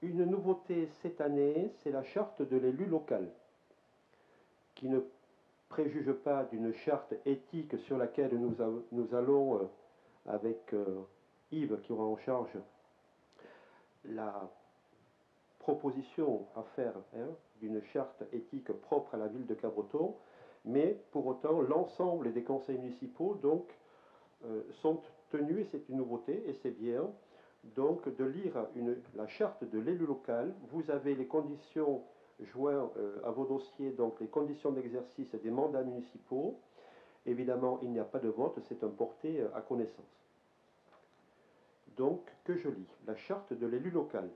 Une nouveauté cette année, c'est la charte de l'élu local, qui ne préjuge pas d'une charte éthique sur laquelle nous allons, avec Yves qui aura en charge la proposition à faire, d'une charte éthique propre à la ville de Cabreton, mais pour autant l'ensemble des conseils municipaux donc sont tenus, et c'est une nouveauté et c'est bien, donc de lire la charte de l'élu local. Vous avez les conditions jointes à vos dossiers, donc les conditions d'exercice des mandats municipaux. Évidemment, il n'y a pas de vote, c'est un porté à connaissance. Donc, que je lis la charte de l'élu local.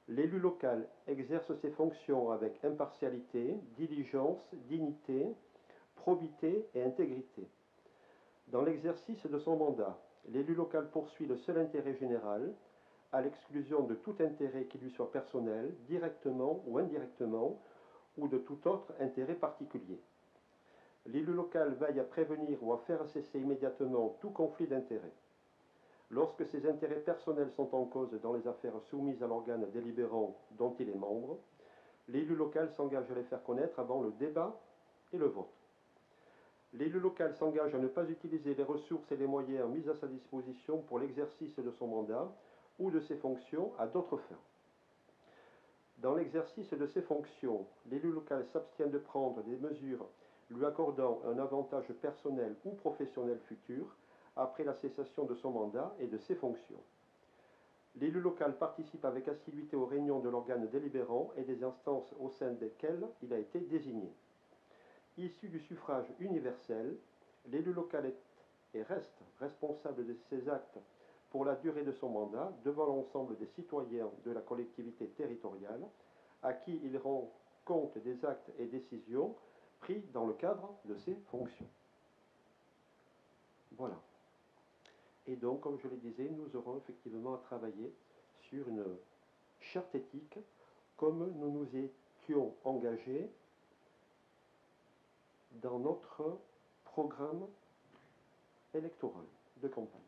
L'élu local exerce ses fonctions avec impartialité, diligence, dignité, probité et intégrité. Dans l'exercice de son mandat, l'élu local poursuit le seul intérêt général, à l'exclusion de tout intérêt qui lui soit personnel, directement ou indirectement, ou de tout autre intérêt particulier. L'élu local veille à prévenir ou à faire cesser immédiatement tout conflit d'intérêts. Lorsque ses intérêts personnels sont en cause dans les affaires soumises à l'organe délibérant dont il est membre, l'élu local s'engage à les faire connaître avant le débat et le vote. L'élu local s'engage à ne pas utiliser les ressources et les moyens mis à sa disposition pour l'exercice de son mandat ou de ses fonctions à d'autres fins. Dans l'exercice de ses fonctions, l'élu local s'abstient de prendre des mesures lui accordant un avantage personnel ou professionnel futur après la cessation de son mandat et de ses fonctions. L'élu local participe avec assiduité aux réunions de l'organe délibérant et des instances au sein desquelles il a été désigné. Issu du suffrage universel, l'élu local est et reste responsable de ses actes pour la durée de son mandat devant l'ensemble des citoyens de la collectivité territoriale, à qui il rend compte des actes et décisions pris dans le cadre de ses fonctions. Voilà. Et donc, comme je le disais, nous aurons effectivement à travailler sur une charte éthique comme nous nous étions engagés dans notre programme électoral de campagne.